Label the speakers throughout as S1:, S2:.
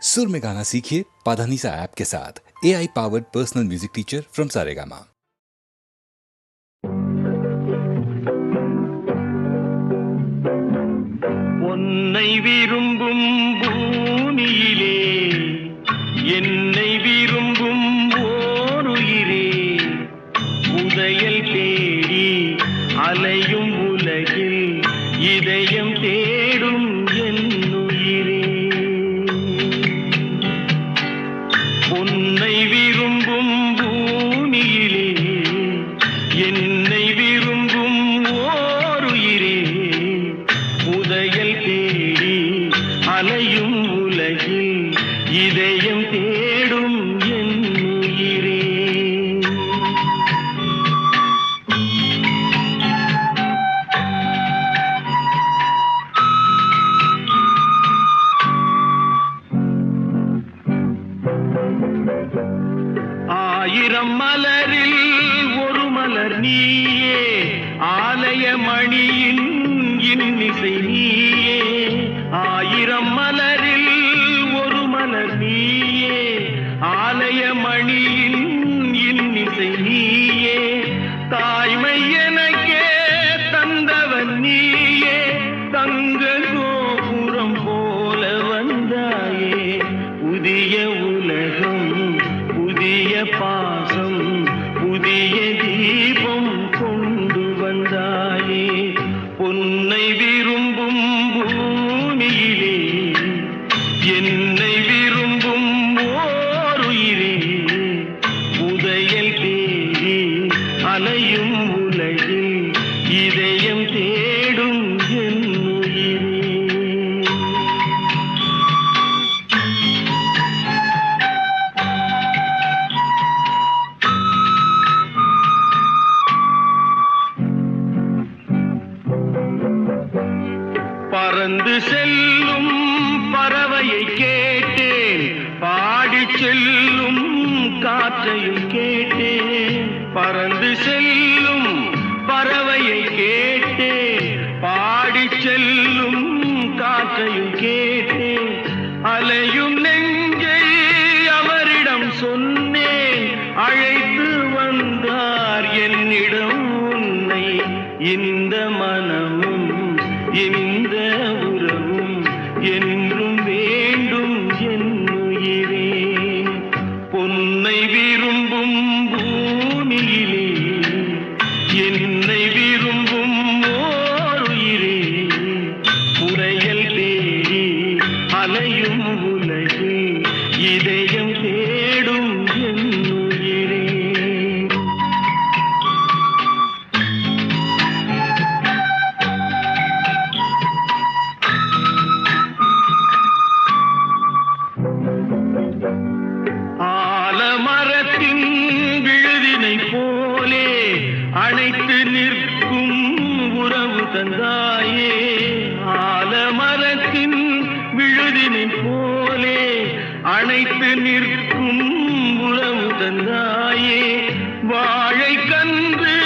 S1: सुर में गाना सीखिए पाधानीसा ऐप के साथ। AI powered personal music teacher from Saregama.
S2: உன்னை விரும்பும் பூமியிலே என்னை விரும்பும் ஓருயிரே, உதயல் தேடி அலையும் உலகில் இதயம் தேடும் என்னுயிரே. உன்னை விரும்பும் பூமியிலே என்னை விரும்பும் ஓருயிரே, உதயல் தேடி அலையும் உலகில் இதயம் தேடும் என்னுயிரே. ஆயிரம் மலரில் ஒரு மலர் நீயே, ஆலய மணியின் இன்னிசை நீயே. ஆயிரம் மலரில் ஒரு மலர் நீயே, ஆலய மணியின் இன்னிசை நீயே. தாய்மை எனக்கே தந்தவன் நீயே, தங்க கோபுரம் போல வந்தாயே. புதிய உலகம் புதிய பாசம் புதிய தீபம் கொண்டு வந்தாயே. பொன்னை விரும்பும் பூமியிலே என்னை விரும்பும் ஓருயிரே, உதயல் தேடி அலையும் உலகில் இதயம் தேடும் என்னுயிரே. பறந்து செல்லும் பறவையை கேட்டேன், பாடிச் செல்லும் காற்றையும் கேட்டேன். பறந்து செல்லும் பறவையை கேட்டேன், பாடிச் செல்லும் காற்றையும் கேட்டேன். அலையும் நெஞ்சை அவரிடம் சொன்னேன், அழைத்து வந்தார் என்னிடம் உன்னை. இந்த மனமும் இந்த உறவும் என்றும் வேண்டும் என்னுயிரே. பொன்னை விரும்பும் பூமியிலே என்னை விரும்பும் ஓருயிரே, உரையல் தேடி அலையும் உலகில் இதயம் தேடும் என்னுயிரே. ஆலமரத்தின் விழுதினை போலே அணைத்து நிற்கும் உறவு தந்தாயே. ஆலமரத்தின் விழுதினை போலே அணைத்து நிற்கும் உறவு தந்தாயே. வாழை கன்று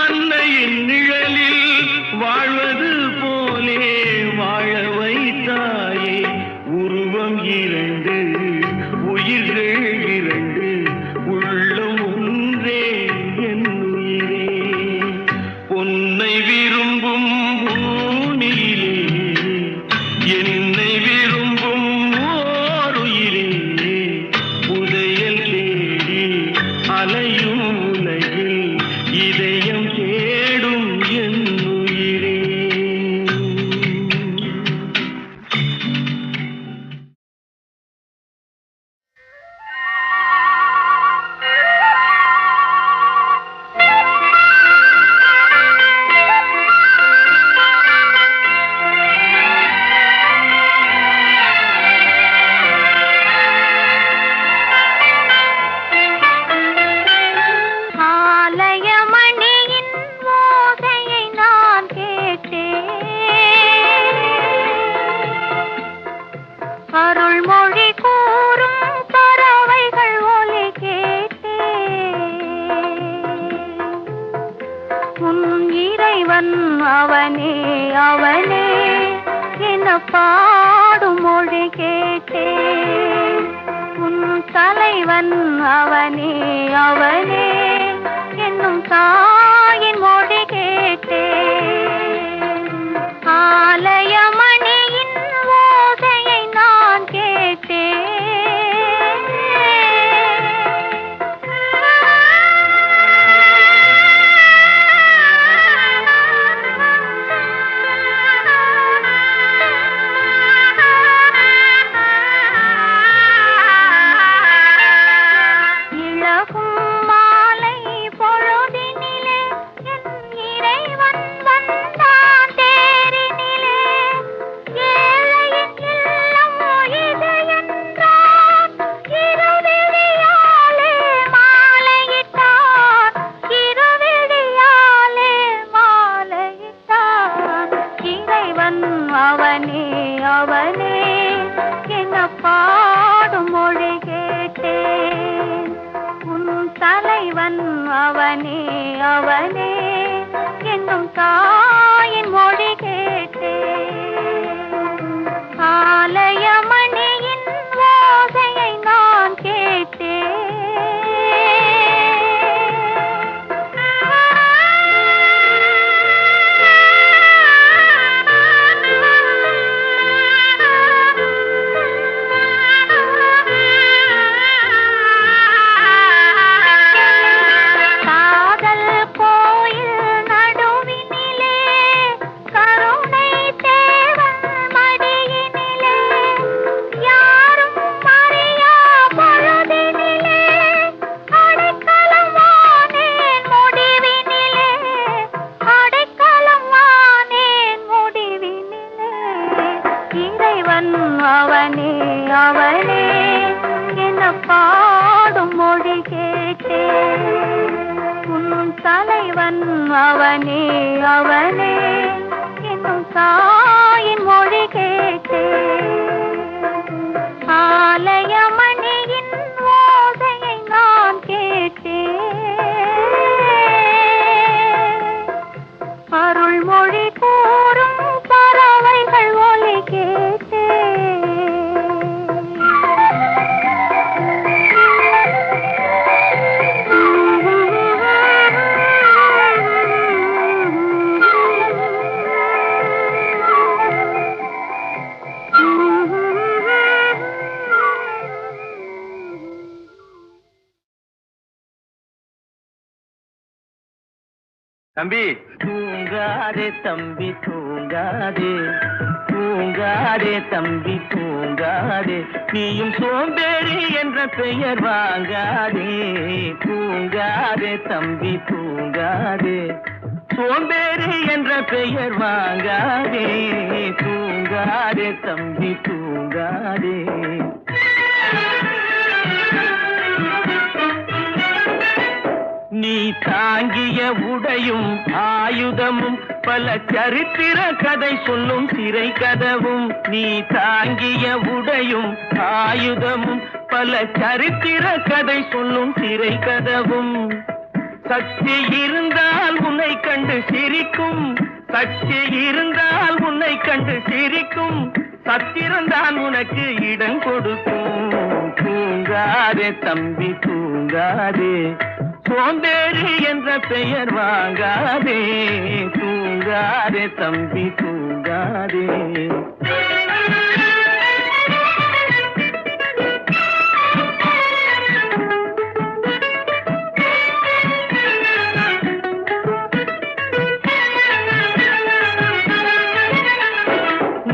S2: அன்னையின் நிழலில் வாழ்வது போலே வாழ வைத்தாயே. உருவம் இரண்டு உயிர்கள் இரண்டு, உள்ளம் ஒன்றே என்னுயிரே. பொன்னை விரும்பும் பூமியிலே என்னை விரும்பும் ஓருயிரே, உதயல் தேடி அலையும் உலகில் இதயம் தேடும் என்னுயிரே.
S3: அவனே அவனே என பாடும் மொழி கேட்டே தலைவன் அவனே அவனே என்னும் தாயின் மொழி கேட்டேன். ஆலயமணியின் ஓசையை நான் கேட்டேன். அவனே அவனே என்ன பாடும் மொழி கேட்டேன். உன் தலைவன் அவனே அவனே என்னும் தாயின் மொழி கேட்டேன். ஆலயமணியின் ஓசையை நான் கேட்டேன். அவனே அவனே என்ன பாடும் மொழி கேட்டேன். உன் தலைவன் அவனே அவனே என்னும் தாயின் மொழி கேட்டேன். ஆலயமணியின் ஓசையை நான் கேட்டேன். அருள்மொழி கூறும் பறவைகள் ஒலி கேட்டேன்.
S2: தம்பி தூங்காதே தம்பி தூங்காதே, தூங்காதே தம்பி தூங்காதே, நீயும் சோம்பேறி என்ற பெயர் வாங்காதே. தூங்காதே தம்பி தூங்காதே, சோம்பேறி என்ற பெயர் வாங்காதே. தூங்காதே தம்பி தூங்காதே. நீ தாங்கிய உடையும் ஆயுதமும் பல சரித்திர கதை சொல்லும் சிறை கதவும். நீ தாங்கிய உடையும் ஆயுதமும் பல சரித்திர கதை சொல்லும் சிறை கதவும். சக்தி இருந்தால் உன்னை கண்டு சிரிக்கும், சக்தி இருந்தால் உன்னை கண்டு சிரிக்கும், சத்திரந்தான் உனக்கு இடம் கொடுக்கும். தூங்காதே தம்பி தூங்காதே, சோம்பேறி என்ற பெயர் வாங்காதே. தூங்காதே தம்பி தூங்காதே.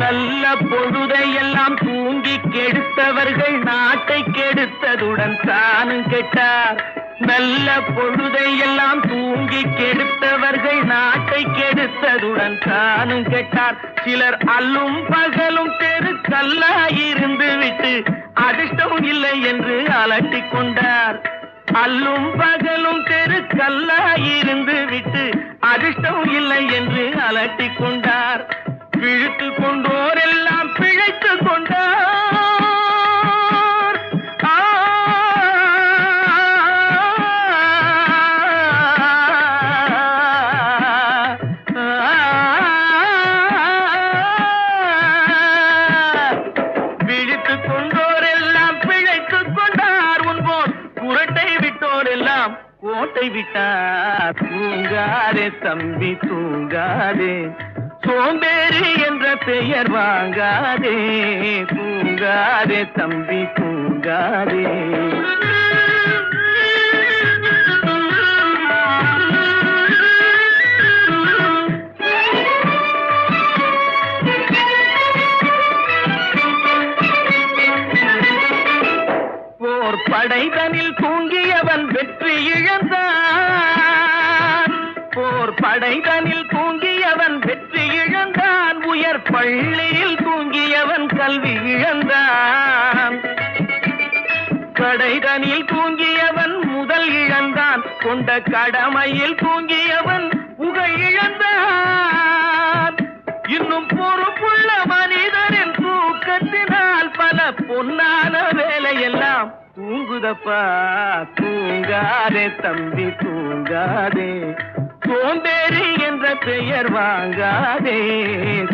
S2: நல்ல பொழுதையெல்லாம் தூங்கி கெடுத்தவர்கள் நாட்டை கெடுத்ததுடன் தானும் கெட்டார். நல்ல பொழுதை எல்லாம் தூங்கி கெடுத்தவர்கள் நாட்டை கெடுத்ததுடன் தானும் கெட்டார். சிலர் அல்லும் பகலும் தெருக்கல்லாயிருந்து விட்டு அதிர்ஷ்டம் இல்லை என்று அலட்டிக் கொண்டார். அல்லும் பகலும் தெருக்கல்லாயிருந்து விட்டு அதிர்ஷ்டம் இல்லை என்று அலட்டிக் கொண்டார். பிழைத்து கொண்டோரெல்லாம் பிழைத்து கொண்டார். விழித்துக் கொண்டோரெல்லாம் பிழைத்துக் கொண்டார். கோட்டை விட்டா தூங்காதே தம்பி தூங்காதே, சோம்பேறி என்ற பெயர் வாங்காதே, தூங்காதே தம்பி தூங்காதே. போர் படைதனில் தூங்கியவன் வெற்றி இழந்தான், போர் படைதனில் தூங்கியவன் வெற்றி இழந்தான், உயர் பள்ளியில் தூங்கியவன் கல்வி இழந்தான். கடைதனில் தூங்கியவன் முதல் இழந்தான், கொண்ட கடமையில் தூங்கியவன் புகழ் இழந்தான். இன்னும் பொறுப்புள்ள மனிதரின் தூக்கத்தினால் பல பொன்னான வேலையெல்லாம் தூங்குதப்பா, தூங்காதே தம்பி தூங்காதே, சோம்பேறி என்ற பெயர் வாங்காதே,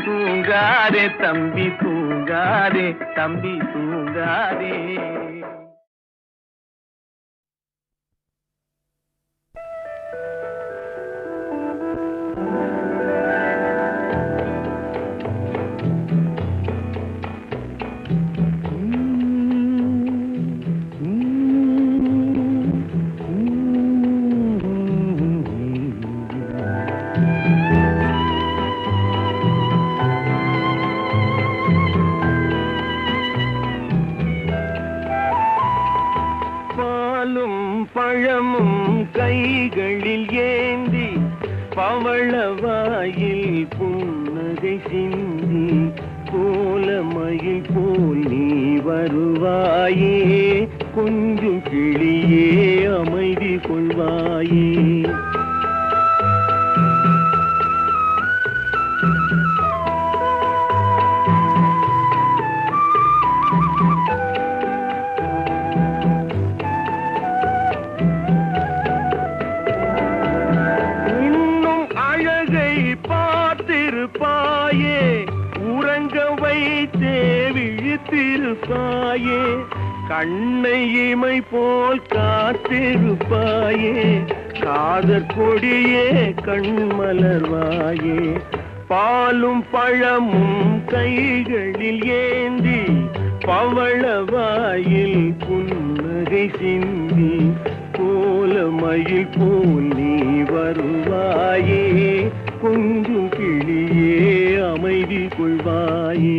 S2: தூங்காதே தம்பி தூங்காதே, தம்பி தூங்காதே. பழமும் கைகளில் ஏந்தி பவளவாயில் புன்னகை சிந்தி கோலமயில் போல் நீ வருவாயே, கொஞ்சம் கிளியே அமைதி கொள்வாயே. விழித்திருப்பாயே, கண்ணை இமை போல் காத்திருப்பாயே, காதற் கொடியே கண்மலர்வாயே. பாலும் பழமும் கைகளில் ஏந்தி பவளவாயில் புன்னகை சிந்தி கோலமயில் போல் நீ வருவாயே, கொஞ்சம் கிளியே அமைதி கொள்வாயே.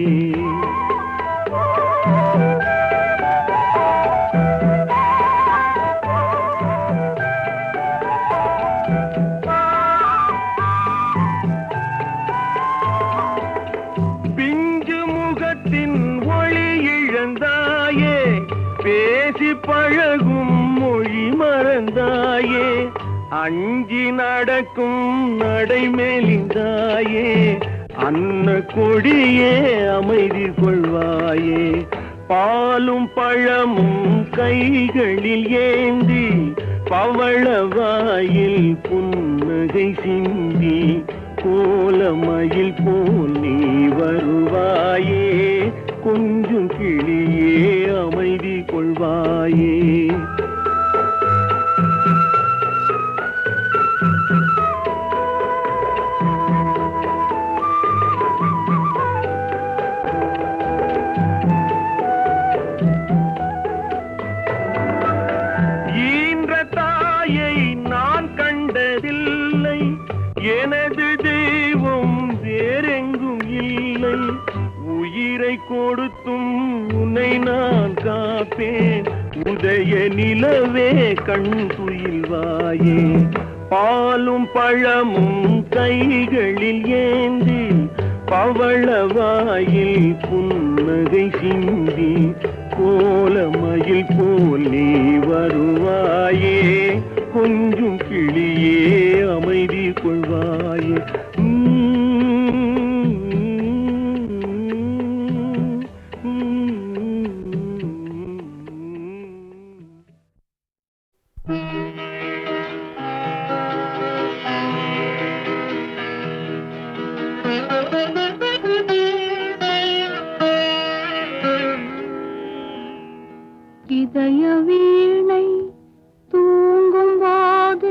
S2: பிஞ்சு முகத்தின் ஒளி இழந்தாயே, பேசி பழகும் மொழி மறந்தாயே, அஞ்சி நடக்கும் நடை மெலிந்தாயே, அன்ன கொடியே அமைதி கொள்வாயே. பாலும் பழமும் கைகளில் ஏந்தி பவளவாயில் புன்னகை சிந்தி கோலமயில் போல் நீ வருவாயே, கொஞ்சம் கிளியே அமைதி கொள்வாயே. எனது தெய்வம் வேறெங்கும் இல்லை, உயிரை கொடுத்தும் உன்னை நான் காப்பேன், உதய நிலவே கண் துயில்வாயே. பாலும் பழமும் கைகளில் ஏந்தி பவளவாயில் புன்னகை சிந்தி கோலமயில் போல் நீ வருவாயே, கொஞ்சம் கிளியே அமைதி கொள்வாயே.
S3: இதய வீணை தூங்கும் போது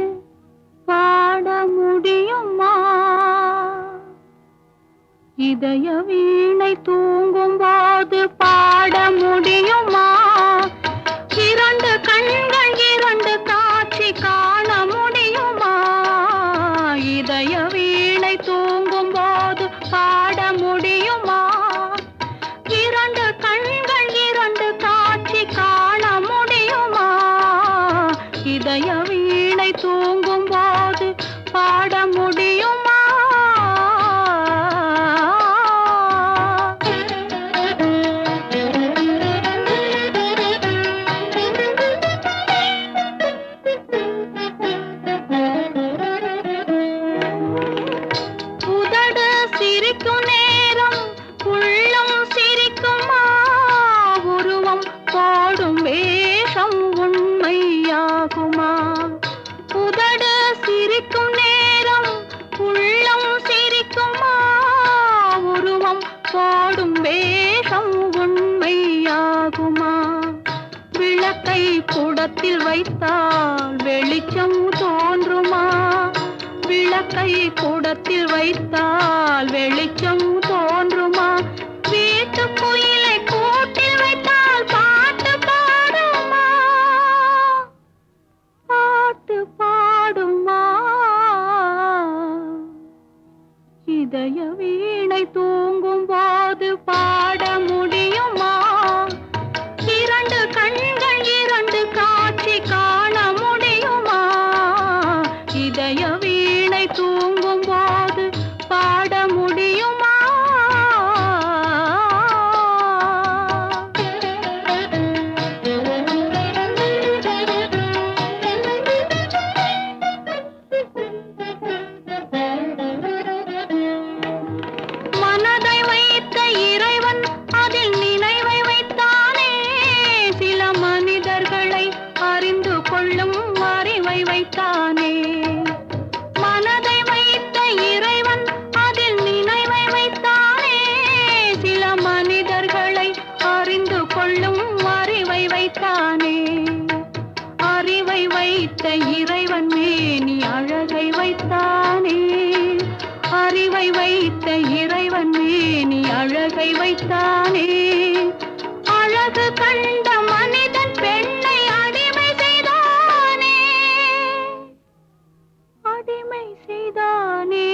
S3: போடும் வேஷம் உண்மையாகுமா? உதடு சிரிக்கும் நேரம் உள்ளம் சிரிக்குமா? உருவம் போடும் வேஷம் உண்மையாகுமா? விளக்கை குடத்தில் வைத்தால் வெளிச்சம் தோன்றுமா? விளக்கை குடத்தில் வைத்தால் வெளிச்சம் தோன்றுமா? வீட்டு குயிலை கூட்டில் வைத்தால் பாட்டு பாடுமா? பாட்டு பாடுமா? இதய வீணை தூங்கும் போது பாட முடியுமா? இரண்டு கண்கள் இரண்டு காட்சி காண முடியுமா? இதய வீணை தூங்கும் போது பாட முடியுமா? மனதை வைத்த இறைவன் அதில் நினைவை வைத்தானே. சில மனிதர்களை அறிந்து கொள்ளும் அறிவை வைத்தானே. மனதை வைத்த இறைவன் அதில் நினைவை வைத்தானே. சில மனிதர்களை அறிந்து கொள்ளும் அறிவை வைத்தானே. அறிவை வைத்த இறைவன் மேனி அழகை வைத்தானே. அறிவை வைத்த இறைவன் மேனி அழகை வைத்தானே. அழகு கண்ட மனிதன் பெண்ணை அடிமை செய்தானே. அடிமை செய்தானே.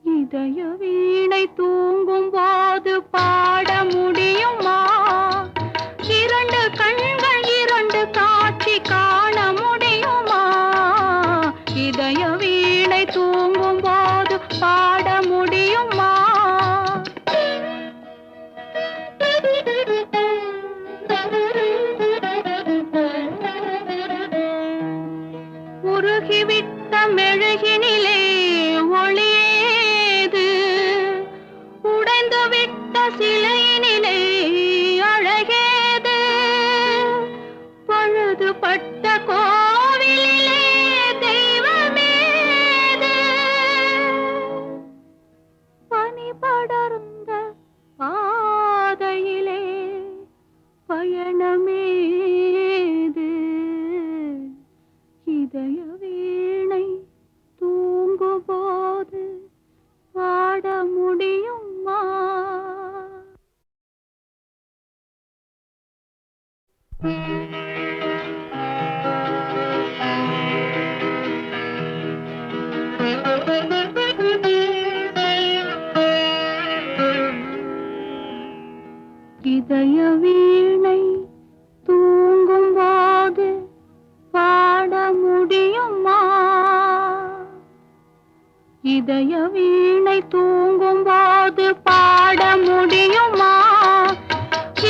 S3: இதய வீணை தூங்கும் போது பாட முடியுமா? இரண்டு கண்கள் இரண்டு காட்சி காண முடியுமா? இதய வீணை தூங்கும் போது பாட முடியுமா? உருகிவிட்ட மெழுகினிலே ஒளியேது? உடைந்துவிட்ட சிலையினிலே அழகேது? பழுதுபட்ட கோவிலிலே தெய்வமேது? பனி படர்ந்த பாதையிலே பயணமேது? இதய வீணை தூங்கும் போது பாட முடியுமா? இதய வீணை தூங்கும் போது பாட முடியுமா? இதய வீணை தூங்கும் போது பாட முடியுமா?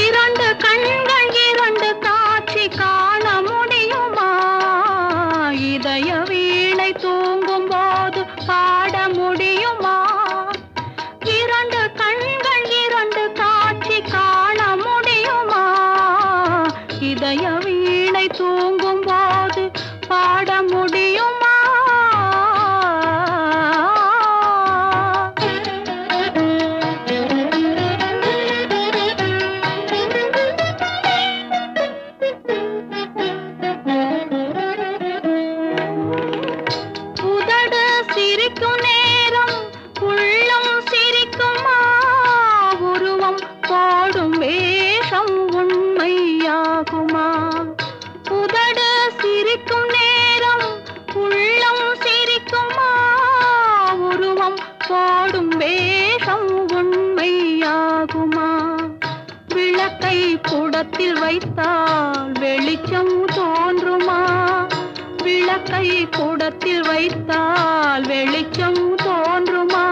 S3: இரண்டு கண்கள் இரண்டு காட்சி காண முடியுமா? இதய வீணை தூங்கும் போது பாட முடியுமா? இரண்டு கண்கள் இரண்டு காட்சி காண முடியுமா? இதய வீணை தூங்கும் போது பாட முடியுமா? உதடு சிரிக்கும் நேரம் உள்ளம் சிரிக்குமா? உருவம் போடும் வேஷம் உண்மையாகுமா? உதடு சிரிக்கும் நேரம் உள்ளம் சிரிக்குமா? உருவம் போடும் வேஷம் உண்மையாகுமா? விளக்கை குடத்தில் வைத்தால் வெளிச்சம் தோன்றுமா? விளக்கை குடத்தில் வைத்தால் வெளிச்சம் தோன்றுமா?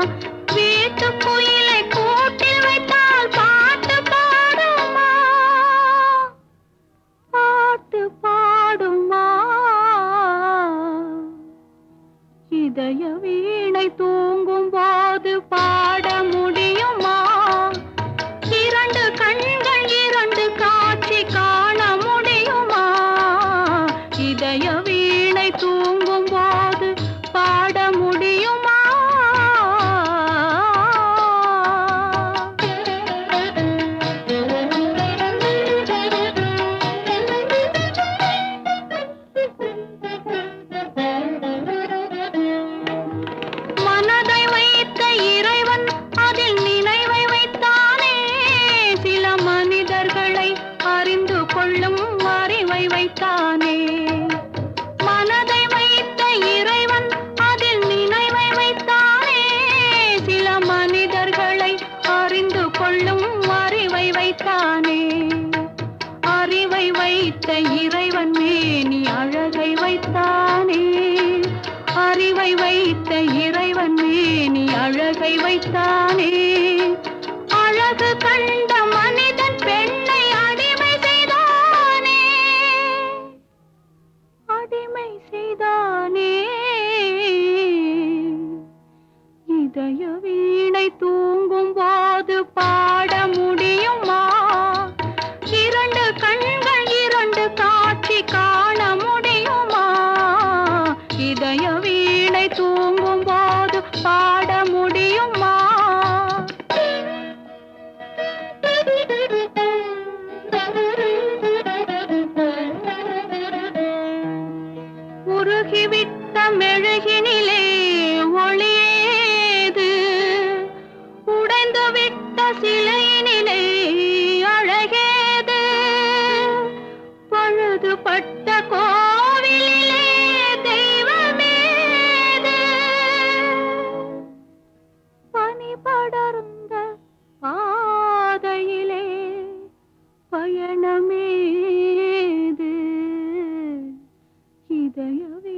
S3: வீட்டு குயிலை கூட்டில் வைத்தால் பாட்டு பாடுமா? பாட்டு பாடுமா? இதய வீணை தூங்கும் போது பாட முடியுமா? இரண்டு கண்கள் வைத்தானே. மனதை வைத்த இறைவன் அதில் நினைவை வைத்தானே. சில மனிதர்களை அறிந்து கொள்ளும் அறிவை வைத்தானே. அறிவை வைத்த இறைவன் மேனி அழகை வைத்தானே. அறிவை வைத்த இறைவன் மேனி அழகை வைத்தானே. அழகு கண்ட மனிதன் பெண்ணை அடிமை செய்தானே. அடிமை செய்தானே. இதய வீணை தூங்கும் போது பாட முடியுமா? இரண்டு கண்கள் இரண்டு காட்சி காண முடியுமா? இதய வீணை தூங்கும் போது பாட முடியுமா? உருகிவிட்ட மெழுகினிலே ஒளியேது? உடைந்து விட்ட சிலையினிலே அழகேது? பழுதுபட்ட கோவிலிலே தெய்வமேது? பனி படர்ந்த பாதையிலே பயணமேது? இதயவே